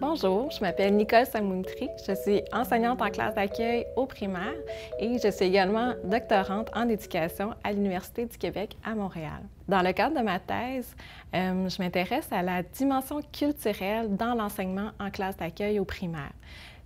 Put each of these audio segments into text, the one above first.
Bonjour, je m'appelle Nicole Samoutri, je suis enseignante en classe d'accueil au primaire et je suis également doctorante en éducation à l'Université du Québec à Montréal. Dans le cadre de ma thèse, je m'intéresse à la dimension culturelle dans l'enseignement en classe d'accueil au primaire.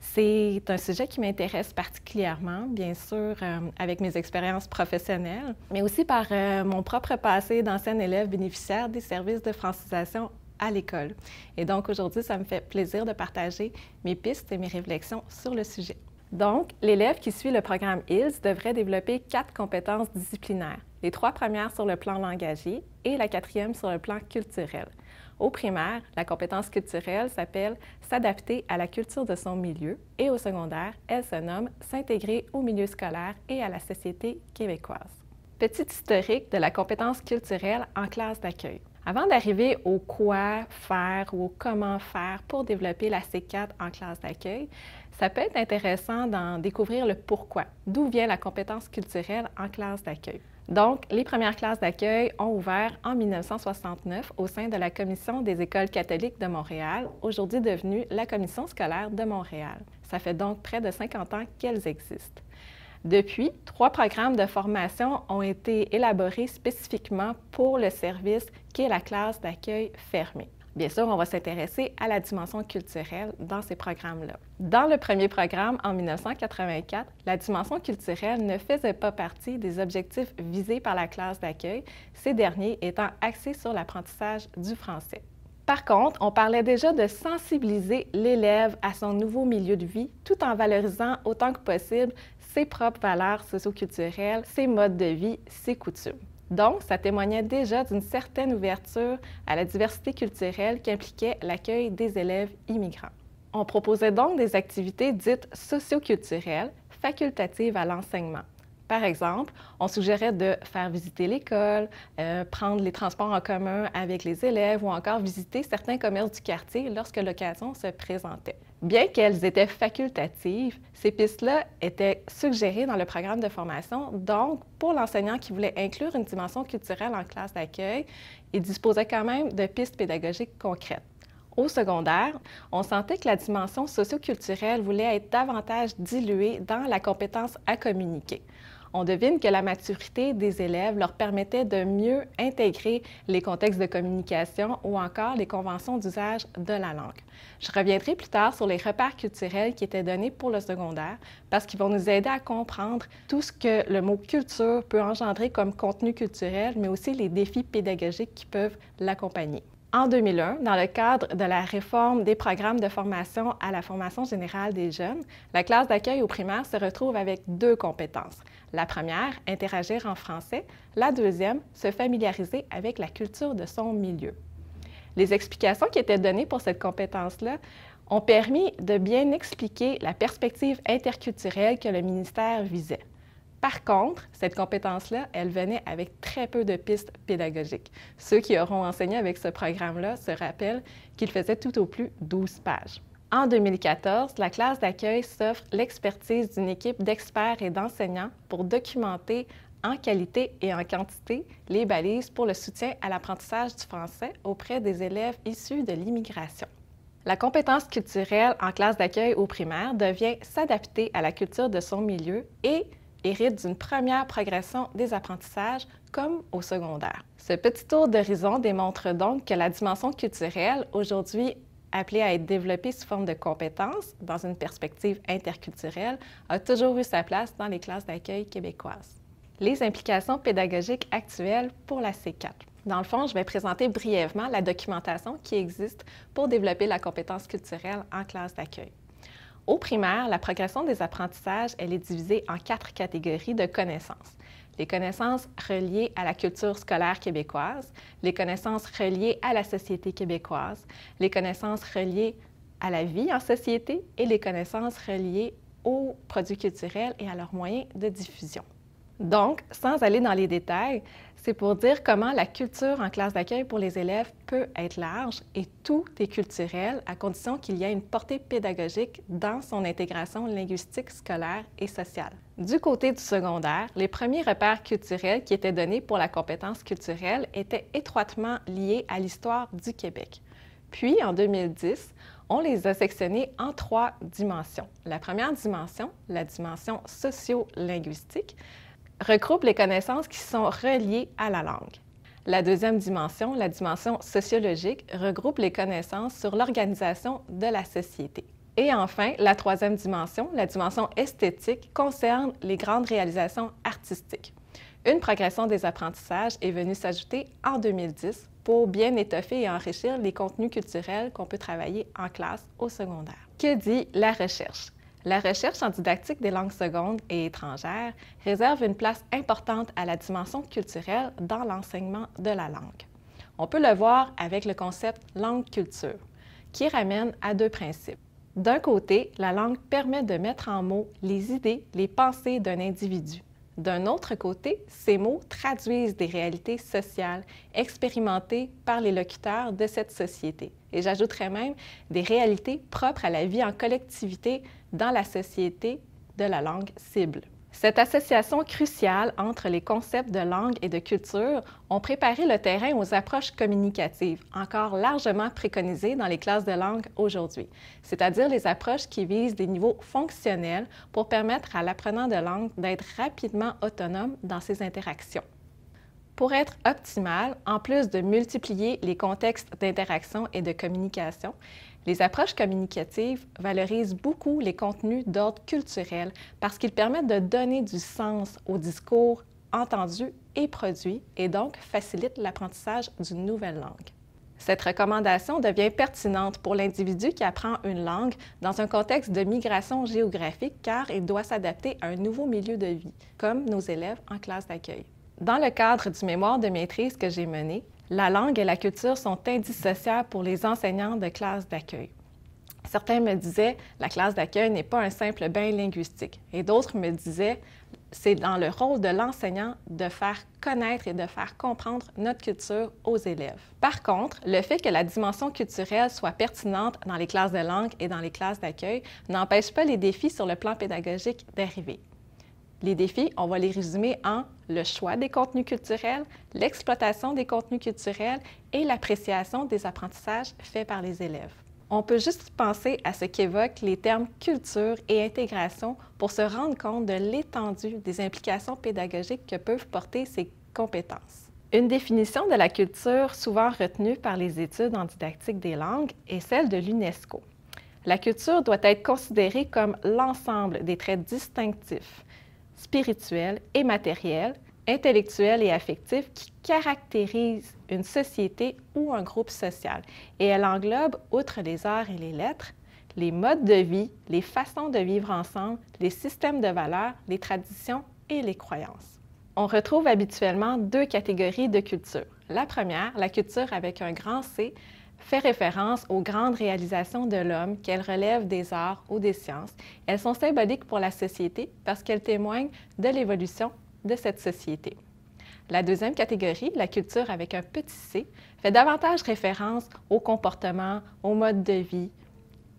C'est un sujet qui m'intéresse particulièrement, bien sûr, avec mes expériences professionnelles, mais aussi par mon propre passé d'ancienne élève bénéficiaire des services de francisation à l'école. Et donc, aujourd'hui, ça me fait plaisir de partager mes pistes et mes réflexions sur le sujet. Donc, l'élève qui suit le programme ILS devrait développer 4 compétences disciplinaires, les 3 premières sur le plan langagier et la 4e sur le plan culturel. Au primaire, la compétence culturelle s'appelle « s'adapter à la culture de son milieu » et au secondaire, elle se nomme « s'intégrer au milieu scolaire et à la société québécoise ». Petit historique de la compétence culturelle en classe d'accueil. Avant d'arriver au quoi faire ou au comment faire pour développer la C4 en classe d'accueil, ça peut être intéressant d'en découvrir le pourquoi, d'où vient la compétence culturelle en classe d'accueil. Donc, les premières classes d'accueil ont ouvert en 1969 au sein de la Commission des écoles catholiques de Montréal, aujourd'hui devenue la Commission scolaire de Montréal. Ça fait donc près de 50 ans qu'elles existent. Depuis, 3 programmes de formation ont été élaborés spécifiquement pour le service qu'est la classe d'accueil fermée. Bien sûr, on va s'intéresser à la dimension culturelle dans ces programmes-là. Dans le premier programme, en 1984, la dimension culturelle ne faisait pas partie des objectifs visés par la classe d'accueil, ces derniers étant axés sur l'apprentissage du français. Par contre, on parlait déjà de sensibiliser l'élève à son nouveau milieu de vie, tout en valorisant autant que possible ses propres valeurs socioculturelles, ses modes de vie, ses coutumes. Donc, ça témoignait déjà d'une certaine ouverture à la diversité culturelle qui impliquait l'accueil des élèves immigrants. On proposait donc des activités dites socioculturelles, facultatives à l'enseignement. Par exemple, on suggérait de faire visiter l'école, prendre les transports en commun avec les élèves ou encore visiter certains commerces du quartier lorsque l'occasion se présentait. Bien qu'elles étaient facultatives, ces pistes-là étaient suggérées dans le programme de formation. Donc, pour l'enseignant qui voulait inclure une dimension culturelle en classe d'accueil, il disposait quand même de pistes pédagogiques concrètes. Au secondaire, on sentait que la dimension socioculturelle voulait être davantage diluée dans la compétence à communiquer. On devine que la maturité des élèves leur permettait de mieux intégrer les contextes de communication ou encore les conventions d'usage de la langue. Je reviendrai plus tard sur les repères culturels qui étaient donnés pour le secondaire parce qu'ils vont nous aider à comprendre tout ce que le mot « culture » peut engendrer comme contenu culturel, mais aussi les défis pédagogiques qui peuvent l'accompagner. En 2001, dans le cadre de la réforme des programmes de formation à la formation générale des jeunes, la classe d'accueil au primaire se retrouve avec 2 compétences. La première, interagir en français. La deuxième, se familiariser avec la culture de son milieu. Les explications qui étaient données pour cette compétence-là ont permis de bien expliquer la perspective interculturelle que le ministère visait. Par contre, cette compétence-là, elle venait avec très peu de pistes pédagogiques. Ceux qui auront enseigné avec ce programme-là se rappellent qu'il faisait tout au plus 12 pages. En 2014, la classe d'accueil s'offre l'expertise d'une équipe d'experts et d'enseignants pour documenter en qualité et en quantité les balises pour le soutien à l'apprentissage du français auprès des élèves issus de l'immigration. La compétence culturelle en classe d'accueil au primaire devient s'adapter à la culture de son milieu et hérite d'une première progression des apprentissages comme au secondaire. Ce petit tour d'horizon démontre donc que la dimension culturelle, aujourd'hui appelée à être développée sous forme de compétences dans une perspective interculturelle, a toujours eu sa place dans les classes d'accueil québécoises. Les implications pédagogiques actuelles pour la C4. Dans le fond, je vais présenter brièvement la documentation qui existe pour développer la compétence culturelle en classe d'accueil. Au primaire, la progression des apprentissages, elle est divisée en 4 catégories de connaissances. Les connaissances reliées à la culture scolaire québécoise, les connaissances reliées à la société québécoise, les connaissances reliées à la vie en société et les connaissances reliées aux produits culturels et à leurs moyens de diffusion. Donc, sans aller dans les détails, c'est pour dire comment la culture en classe d'accueil pour les élèves peut être large et tout est culturel à condition qu'il y ait une portée pédagogique dans son intégration linguistique, scolaire et sociale. Du côté du secondaire, les premiers repères culturels qui étaient donnés pour la compétence culturelle étaient étroitement liés à l'histoire du Québec. Puis, en 2010, on les a sectionnés en 3 dimensions. La première dimension, la dimension socio-linguistique, regroupe les connaissances qui sont reliées à la langue. La deuxième dimension, la dimension sociologique, regroupe les connaissances sur l'organisation de la société. Et enfin, la troisième dimension, la dimension esthétique, concerne les grandes réalisations artistiques. Une progression des apprentissages est venue s'ajouter en 2010 pour bien étoffer et enrichir les contenus culturels qu'on peut travailler en classe au secondaire. Que dit la recherche? La recherche en didactique des langues secondes et étrangères réserve une place importante à la dimension culturelle dans l'enseignement de la langue. On peut le voir avec le concept langue-culture, qui ramène à 2 principes. D'un côté, la langue permet de mettre en mots les idées, les pensées d'un individu. D'un autre côté, ces mots traduisent des réalités sociales expérimentées par les locuteurs de cette société. Et j'ajouterais même des réalités propres à la vie en collectivité dans la société de la langue cible. Cette association cruciale entre les concepts de langue et de culture ont préparé le terrain aux approches communicatives, encore largement préconisées dans les classes de langue aujourd'hui, c'est-à-dire les approches qui visent des niveaux fonctionnels pour permettre à l'apprenant de langue d'être rapidement autonome dans ses interactions. Pour être optimal, en plus de multiplier les contextes d'interaction et de communication, les approches communicatives valorisent beaucoup les contenus d'ordre culturel parce qu'ils permettent de donner du sens au discours entendu et produit et donc facilitent l'apprentissage d'une nouvelle langue. Cette recommandation devient pertinente pour l'individu qui apprend une langue dans un contexte de migration géographique car il doit s'adapter à un nouveau milieu de vie, comme nos élèves en classe d'accueil. Dans le cadre du mémoire de maîtrise que j'ai mené, la langue et la culture sont indissociables pour les enseignants de classe d'accueil. Certains me disaient « la classe d'accueil n'est pas un simple bain linguistique » et d'autres me disaient « c'est dans le rôle de l'enseignant de faire connaître et de faire comprendre notre culture aux élèves ». Par contre, le fait que la dimension culturelle soit pertinente dans les classes de langue et dans les classes d'accueil n'empêche pas les défis sur le plan pédagogique d'arriver. Les défis, on va les résumer en le choix des contenus culturels, l'exploitation des contenus culturels et l'appréciation des apprentissages faits par les élèves. On peut juste penser à ce qu'évoquent les termes culture et intégration pour se rendre compte de l'étendue des implications pédagogiques que peuvent porter ces compétences. Une définition de la culture souvent retenue par les études en didactique des langues est celle de l'UNESCO. La culture doit être considérée comme l'ensemble des traits distinctifs, spirituels et matériels, intellectuels et affectifs qui caractérisent une société ou un groupe social. Et elle englobe, outre les arts et les lettres, les modes de vie, les façons de vivre ensemble, les systèmes de valeurs, les traditions et les croyances. On retrouve habituellement 2 catégories de culture. La première, la culture avec un grand C, fait référence aux grandes réalisations de l'homme, qu'elles relèvent des arts ou des sciences. Elles sont symboliques pour la société parce qu'elles témoignent de l'évolution de cette société. La deuxième catégorie, la culture avec un petit c, fait davantage référence au comportement, au mode de vie,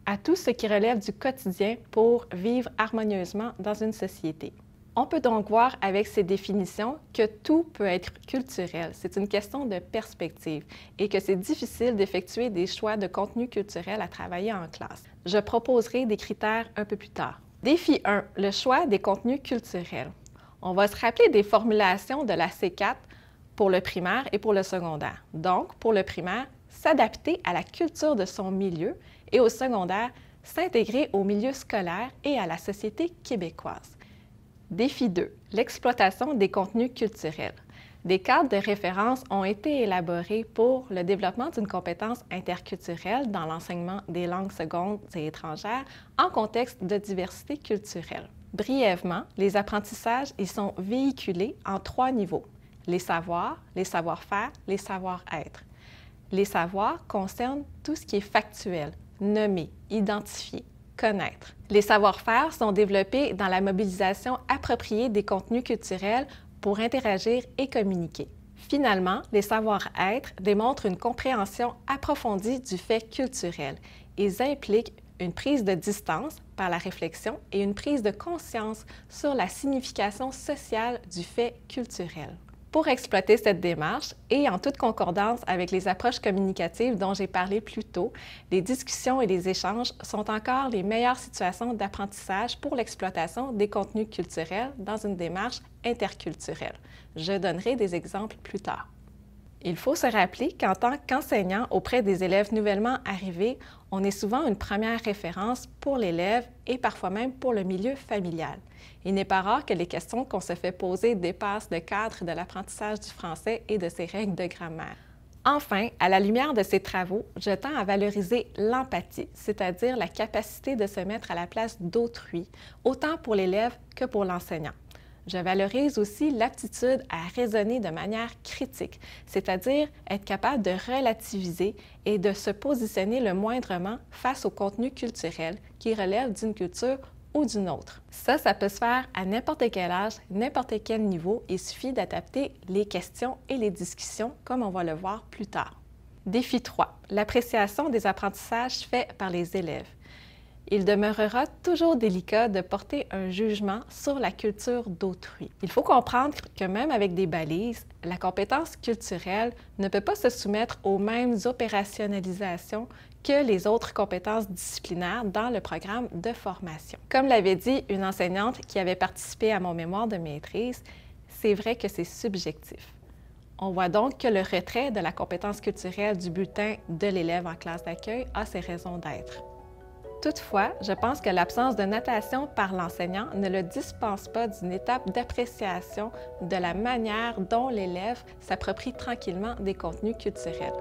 à tout ce qui relève du quotidien pour vivre harmonieusement dans une société. On peut donc voir avec ces définitions que tout peut être culturel. C'est une question de perspective et que c'est difficile d'effectuer des choix de contenu culturel à travailler en classe. Je proposerai des critères un peu plus tard. Défi 1, le choix des contenus culturels. On va se rappeler des formulations de la C4 pour le primaire et pour le secondaire. Donc, pour le primaire, s'adapter à la culture de son milieu et au secondaire, s'intégrer au milieu scolaire et à la société québécoise. Défi 2, l'exploitation des contenus culturels. Des cadres de référence ont été élaborés pour le développement d'une compétence interculturelle dans l'enseignement des langues secondes et étrangères en contexte de diversité culturelle. Brièvement, les apprentissages y sont véhiculés en 3 niveaux: les savoirs, les savoir-faire, les savoir-être. Les savoirs concernent tout ce qui est factuel, nommé, identifié, connaître. Les savoir-faire sont développés dans la mobilisation appropriée des contenus culturels pour interagir et communiquer. Finalement, les savoir-être démontrent une compréhension approfondie du fait culturel. Ils impliquent une prise de distance par la réflexion et une prise de conscience sur la signification sociale du fait culturel. Pour exploiter cette démarche et en toute concordance avec les approches communicatives dont j'ai parlé plus tôt, les discussions et les échanges sont encore les meilleures situations d'apprentissage pour l'exploitation des contenus culturels dans une démarche interculturelle. Je donnerai des exemples plus tard. Il faut se rappeler qu'en tant qu'enseignant auprès des élèves nouvellement arrivés, on est souvent une première référence pour l'élève et parfois même pour le milieu familial. Il n'est pas rare que les questions qu'on se fait poser dépassent le cadre de l'apprentissage du français et de ses règles de grammaire. Enfin, à la lumière de ces travaux, je tends à valoriser l'empathie, c'est-à-dire la capacité de se mettre à la place d'autrui, autant pour l'élève que pour l'enseignant. Je valorise aussi l'aptitude à raisonner de manière critique, c'est-à-dire être capable de relativiser et de se positionner le moindrement face au contenu culturel qui relève d'une culture ou d'une autre. Ça peut se faire à n'importe quel âge, n'importe quel niveau. Il suffit d'adapter les questions et les discussions comme on va le voir plus tard. Défi 3. L'appréciation des apprentissages faits par les élèves. Il demeurera toujours délicat de porter un jugement sur la culture d'autrui. Il faut comprendre que même avec des balises, la compétence culturelle ne peut pas se soumettre aux mêmes opérationnalisations que les autres compétences disciplinaires dans le programme de formation. Comme l'avait dit une enseignante qui avait participé à mon mémoire de maîtrise, c'est vrai que c'est subjectif. On voit donc que le retrait de la compétence culturelle du bulletin de l'élève en classe d'accueil a ses raisons d'être. Toutefois, je pense que l'absence de notation par l'enseignant ne le dispense pas d'une étape d'appréciation de la manière dont l'élève s'approprie tranquillement des contenus culturels.